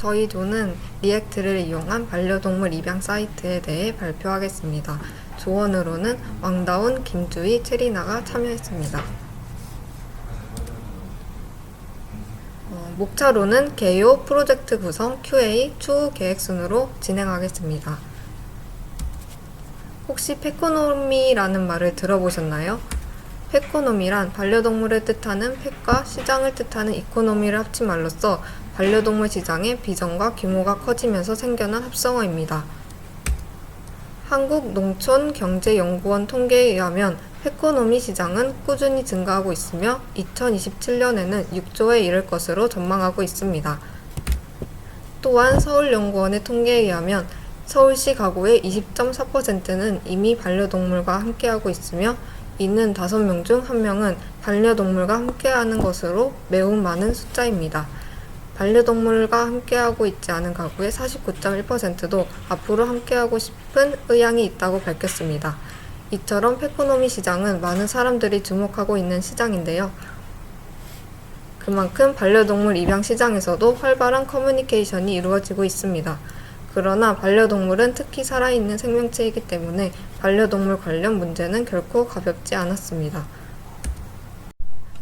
저희 조는 리액트를 이용한 반려동물 입양 사이트에 대해 발표하겠습니다. 조언으로는 왕다운, 김주희, 체리나가 참여했습니다. 목차로는 개요, 프로젝트 구성, QA, 추후 계획 순으로 진행하겠습니다. 혹시 페코노미라는 말을 들어보셨나요? 페코노미란 반려동물을 뜻하는 펫과 시장을 뜻하는 이코노미를 합친 말로써 반려동물 시장의 비전과 규모가 커지면서 생겨난 합성어입니다. 한국농촌경제연구원 통계에 의하면 페코노미 시장은 꾸준히 증가하고 있으며 2027년에는 6조에 이를 것으로 전망하고 있습니다. 또한 서울연구원의 통계에 의하면 서울시 가구의 20.4%는 이미 반려동물과 함께하고 있으며 이는 5명 중 1명은 반려동물과 함께하는 것으로 매우 많은 숫자입니다. 반려동물과 함께하고 있지 않은 가구의 49.1%도 앞으로 함께하고 싶은 의향이 있다고 밝혔습니다. 이처럼 페코노미 시장은 많은 사람들이 주목하고 있는 시장인데요. 그만큼 반려동물 입양 시장에서도 활발한 커뮤니케이션이 이루어지고 있습니다. 그러나 반려동물은 특히 살아있는 생명체이기 때문에 반려동물 관련 문제는 결코 가볍지 않았습니다.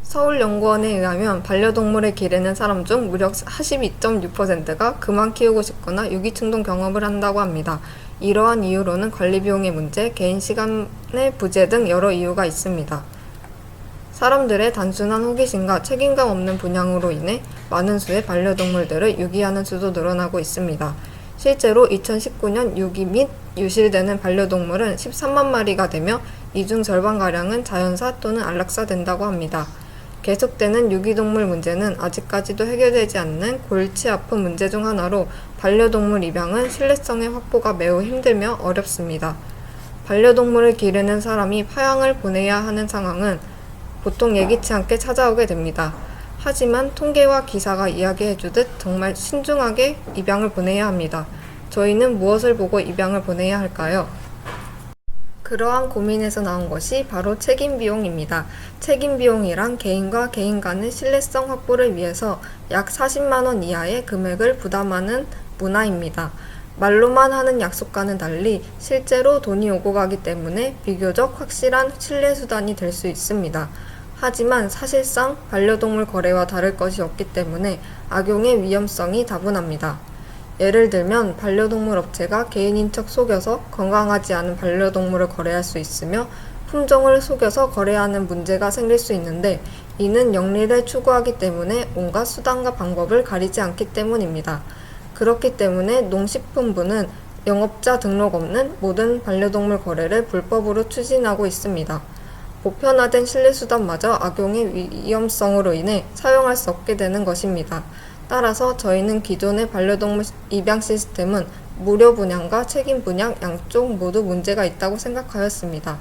서울연구원에 의하면 반려동물을 기르는 사람 중 무려 42.6%가 그만 키우고 싶거나 유기충동 경험을 한다고 합니다. 이러한 이유로는 관리비용의 문제, 개인 시간의 부재 등 여러 이유가 있습니다. 사람들의 단순한 호기심과 책임감 없는 분양으로 인해 많은 수의 반려동물들을 유기하는 수도 늘어나고 있습니다. 실제로 2019년 유기 및 유실되는 반려동물은 13만 마리가 되며 이 중 절반가량은 자연사 또는 안락사된다고 합니다. 계속되는 유기동물 문제는 아직까지도 해결되지 않는 골치 아픈 문제 중 하나로 반려동물 입양은 신뢰성의 확보가 매우 힘들며 어렵습니다. 반려동물을 기르는 사람이 파양을 보내야 하는 상황은 보통 예기치 않게 찾아오게 됩니다. 하지만 통계와 기사가 이야기해주듯 정말 신중하게 입양을 보내야 합니다. 저희는 무엇을 보고 입양을 보내야 할까요? 그러한 고민에서 나온 것이 바로 책임비용입니다. 책임비용이란 개인과 개인 간의 신뢰성 확보를 위해서 약 40만 원 이하의 금액을 부담하는 문화입니다. 말로만 하는 약속과는 달리 실제로 돈이 오고 가기 때문에 비교적 확실한 신뢰수단이 될 수 있습니다. 하지만 사실상 반려동물 거래와 다를 것이 없기 때문에 악용의 위험성이 다분합니다. 예를 들면 반려동물 업체가 개인인 척 속여서 건강하지 않은 반려동물을 거래할 수 있으며 품종을 속여서 거래하는 문제가 생길 수 있는데 이는 영리를 추구하기 때문에 온갖 수단과 방법을 가리지 않기 때문입니다. 그렇기 때문에 농식품부는 영업자 등록 없는 모든 반려동물 거래를 불법으로 추진하고 있습니다. 보편화된 신뢰수단마저 악용의 위험성으로 인해 사용할 수 없게 되는 것입니다. 따라서 저희는 기존의 반려동물 입양 시스템은 무료 분양과 책임 분양 양쪽 모두 문제가 있다고 생각하였습니다.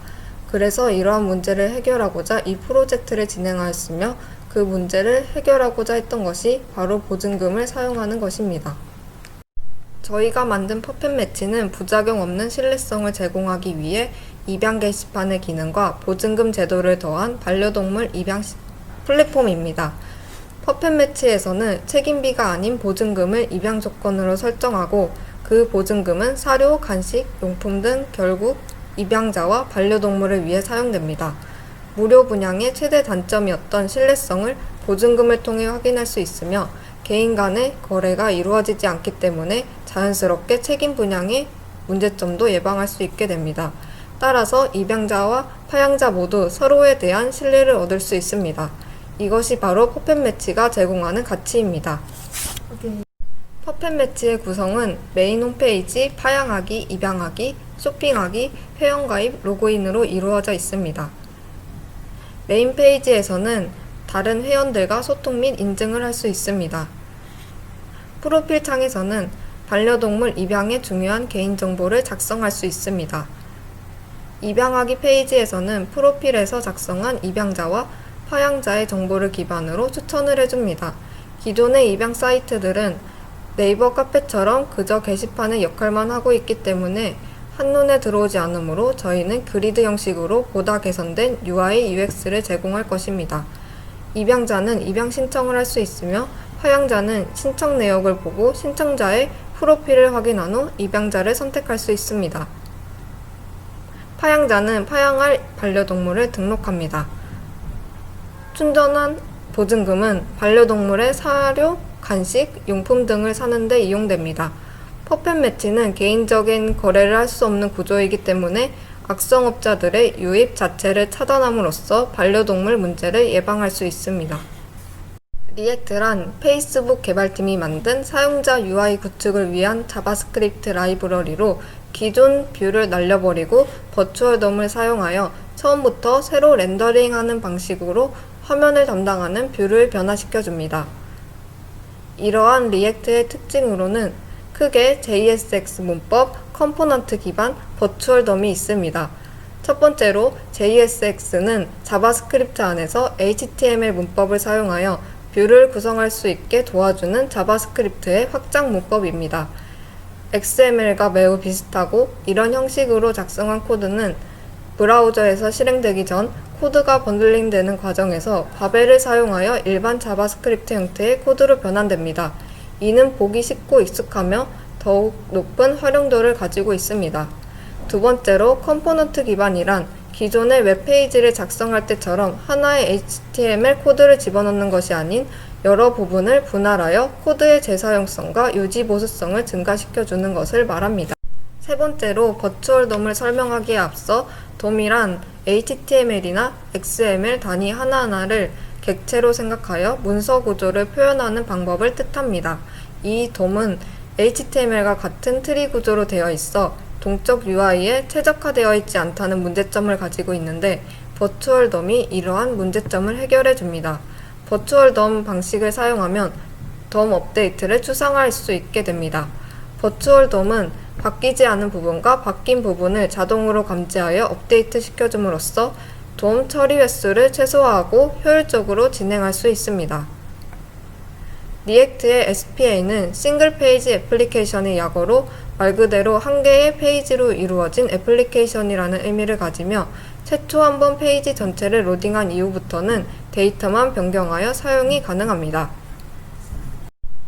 그래서 이러한 문제를 해결하고자 이 프로젝트를 진행하였으며 그 문제를 해결하고자 했던 것이 바로 보증금을 사용하는 것입니다. 저희가 만든 퍼펫 매치는 부작용 없는 신뢰성을 제공하기 위해 입양 게시판의 기능과 보증금 제도를 더한 반려동물 입양 플랫폼입니다. 퍼펫 매치에서는 책임비가 아닌 보증금을 입양 조건으로 설정하고 그 보증금은 사료, 간식, 용품 등 결국 입양자와 반려동물을 위해 사용됩니다. 무료 분양의 최대 단점이었던 신뢰성을 보증금을 통해 확인할 수 있으며 개인 간의 거래가 이루어지지 않기 때문에 자연스럽게 책임 분양의 문제점도 예방할 수 있게 됩니다. 따라서 입양자와 파양자 모두 서로에 대한 신뢰를 얻을 수 있습니다. 이것이 바로 퍼펫 매치가 제공하는 가치입니다. 퍼펫 매치의 구성은 메인 홈페이지, 파양하기, 입양하기, 쇼핑하기, 회원가입, 로그인으로 이루어져 있습니다. 메인 페이지에서는 다른 회원들과 소통 및 인증을 할 수 있습니다. 프로필 창에서는 반려동물 입양에 중요한 개인정보를 작성할 수 있습니다. 입양하기 페이지에서는 프로필에서 작성한 입양자와 파양자의 정보를 기반으로 추천을 해줍니다. 기존의 입양 사이트들은 네이버 카페처럼 그저 게시판의 역할만 하고 있기 때문에 한눈에 들어오지 않으므로 저희는 그리드 형식으로 보다 개선된 UI, UX를 제공할 것입니다. 입양자는 입양 신청을 할 수 있으며 파양자는 신청 내역을 보고 신청자의 프로필을 확인한 후 입양자를 선택할 수 있습니다. 파양자는 파양할 반려동물을 등록합니다. 충전한 보증금은 반려동물의 사료, 간식, 용품 등을 사는 데 이용됩니다. 퍼펫 매치는 개인적인 거래를 할 수 없는 구조이기 때문에 악성업자들의 유입 자체를 차단함으로써 반려동물 문제를 예방할 수 있습니다. 리액트란 페이스북 개발팀이 만든 사용자 UI 구축을 위한 자바스크립트 라이브러리로 기존 뷰를 날려버리고 버추얼 돔을 사용하여 처음부터 새로 렌더링하는 방식으로 화면을 담당하는 뷰를 변화시켜줍니다. 이러한 리액트의 특징으로는 크게 JSX 문법, 컴포넌트 기반 버추얼 돔이 있습니다. 첫 번째로 JSX는 자바스크립트 안에서 HTML 문법을 사용하여 뷰를 구성할 수 있게 도와주는 자바스크립트의 확장 문법입니다. XML과 매우 비슷하고 이런 형식으로 작성한 코드는 브라우저에서 실행되기 전 코드가 번들링되는 과정에서 바벨을 사용하여 일반 자바스크립트 형태의 코드로 변환됩니다. 이는 보기 쉽고 익숙하며 더욱 높은 활용도를 가지고 있습니다. 두 번째로 컴포넌트 기반이란 기존의 웹페이지를 작성할 때처럼 하나의 HTML 코드를 집어넣는 것이 아닌 여러 부분을 분할하여 코드의 재사용성과 유지 보수성을 증가시켜주는 것을 말합니다. 세 번째로 버추얼 돔을 설명하기에 앞서 돔이란 HTML이나 XML 단위 하나하나를 객체로 생각하여 문서 구조를 표현하는 방법을 뜻합니다. 이 돔은 HTML과 같은 트리 구조로 되어 있어 동적 UI에 최적화되어 있지 않다는 문제점을 가지고 있는데 버추얼 돔이 이러한 문제점을 해결해 줍니다. 버추얼 돔 방식을 사용하면 돔 업데이트를 추상화할 수 있게 됩니다. 버추얼 돔은 바뀌지 않은 부분과 바뀐 부분을 자동으로 감지하여 업데이트 시켜줌으로써 돔 처리 횟수를 최소화하고 효율적으로 진행할 수 있습니다. 리액트의 SPA는 싱글 페이지 애플리케이션의 약어로 말 그대로 한 개의 페이지로 이루어진 애플리케이션이라는 의미를 가지며 최초 한 번 페이지 전체를 로딩한 이후부터는 데이터만 변경하여 사용이 가능합니다.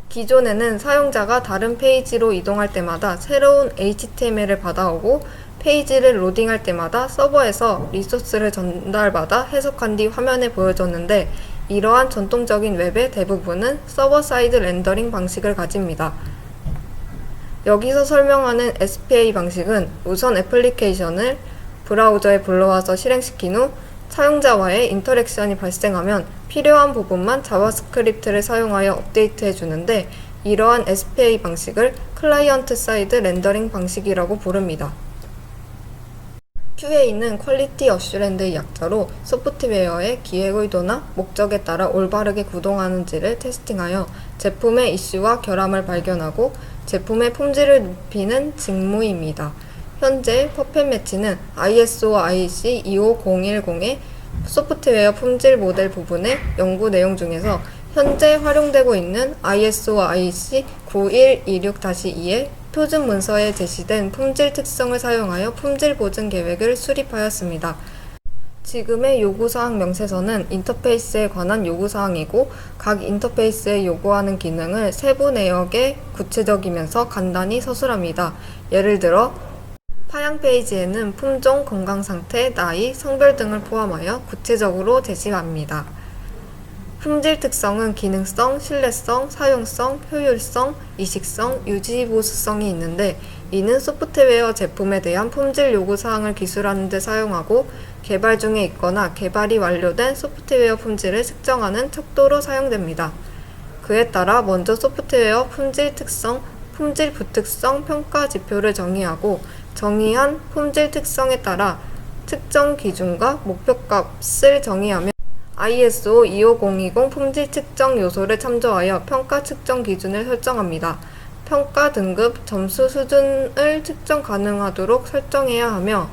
기존에는 사용자가 다른 페이지로 이동할 때마다 새로운 HTML을 받아오고 페이지를 로딩할 때마다 서버에서 리소스를 전달받아 해석한 뒤 화면에 보여줬는데 이러한 전통적인 웹의 대부분은 서버 사이드 렌더링 방식을 가집니다. 여기서 설명하는 SPA 방식은 우선 애플리케이션을 브라우저에 불러와서 실행시킨 후 사용자와의 인터랙션이 발생하면 필요한 부분만 자바스크립트를 사용하여 업데이트해 주는데 이러한 SPA 방식을 클라이언트 사이드 렌더링 방식이라고 부릅니다. QA는 퀄리티 어슈런스의 약자로 소프트웨어의 기획 의도나 목적에 따라 올바르게 구동하는지를 테스팅하여 제품의 이슈와 결함을 발견하고 제품의 품질을 높이는 직무입니다. 현재 퍼펫 매치는 ISO IEC 25010의 소프트웨어 품질 모델 부분의 연구 내용 중에서 현재 활용되고 있는 ISO IEC 9126-2의 표준 문서에 제시된 품질 특성을 사용하여 품질 보증 계획을 수립하였습니다. 지금의 요구사항 명세서는 인터페이스에 관한 요구사항이고 각 인터페이스에 요구하는 기능을 세부 내역에 구체적이면서 간단히 서술합니다. 예를 들어 파양 페이지에는 품종, 건강상태, 나이, 성별 등을 포함하여 구체적으로 제시합니다. 품질 특성은 기능성, 신뢰성, 사용성, 효율성, 이식성, 유지보수성이 있는데 이는 소프트웨어 제품에 대한 품질 요구사항을 기술하는 데 사용하고 개발 중에 있거나 개발이 완료된 소프트웨어 품질을 측정하는 척도로 사용됩니다. 그에 따라 먼저 소프트웨어 품질 특성, 품질 부특성 평가 지표를 정의하고 정의한 품질 특성에 따라 측정 기준과 목표값을 정의하며 ISO 25020 품질 측정 요소를 참조하여 평가 측정 기준을 설정합니다. 평가 등급, 점수 수준을 측정 가능하도록 설정해야 하며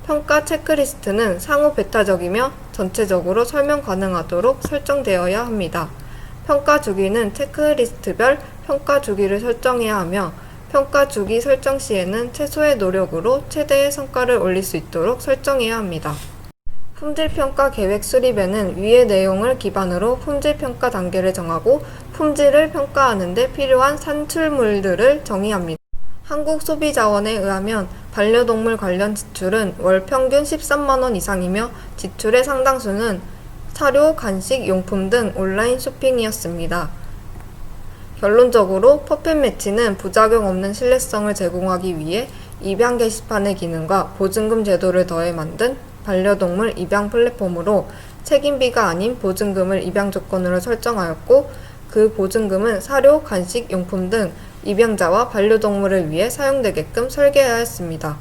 평가 체크리스트는 상호 배타적이며 전체적으로 설명 가능하도록 설정되어야 합니다. 평가 주기는 체크리스트별 평가 주기를 설정해야 하며 평가 주기 설정 시에는 최소의 노력으로 최대의 성과를 올릴 수 있도록 설정해야 합니다. 품질평가 계획 수립에는 위의 내용을 기반으로 품질평가 단계를 정하고 품질을 평가하는 데 필요한 산출물들을 정의합니다. 한국소비자원에 의하면 반려동물 관련 지출은 월 평균 13만 원 이상이며 지출의 상당수는 사료, 간식, 용품 등 온라인 쇼핑이었습니다. 결론적으로 퍼펫 매치는 부작용 없는 신뢰성을 제공하기 위해 입양 게시판의 기능과 보증금 제도를 더해 만든 반려동물 입양 플랫폼으로 책임비가 아닌 보증금을 입양 조건으로 설정하였고, 그 보증금은 사료, 간식, 용품 등 입양자와 반려동물을 위해 사용되게끔 설계하였습니다.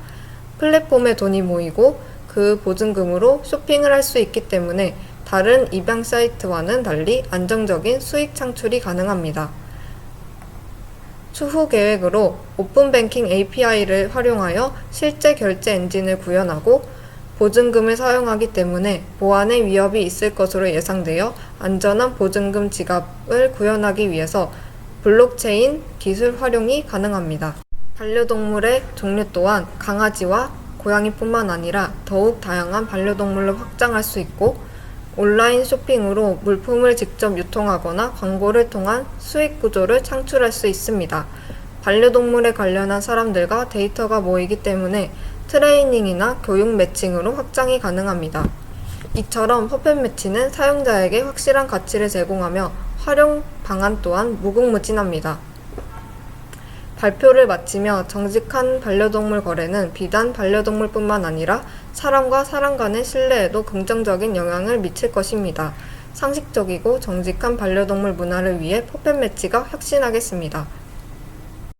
플랫폼에 돈이 모이고 그 보증금으로 쇼핑을 할 수 있기 때문에 다른 입양 사이트와는 달리 안정적인 수익 창출이 가능합니다. 추후 계획으로 오픈뱅킹 API를 활용하여 실제 결제 엔진을 구현하고 보증금을 사용하기 때문에 보안의 위협이 있을 것으로 예상되어 안전한 보증금 지갑을 구현하기 위해서 블록체인 기술 활용이 가능합니다. 반려동물의 종류 또한 강아지와 고양이뿐만 아니라 더욱 다양한 반려동물로 확장할 수 있고, 온라인 쇼핑으로 물품을 직접 유통하거나 광고를 통한 수익 구조를 창출할 수 있습니다. 반려동물에 관련한 사람들과 데이터가 모이기 때문에 트레이닝이나 교육 매칭으로 확장이 가능합니다. 이처럼 퍼펫 매치는 사용자에게 확실한 가치를 제공하며 활용 방안 또한 무궁무진합니다. 발표를 마치며 정직한 반려동물 거래는 비단 반려동물뿐만 아니라 사람과 사람 간의 신뢰에도 긍정적인 영향을 미칠 것입니다. 상식적이고 정직한 반려동물 문화를 위해 퍼펫 매치가 혁신하겠습니다.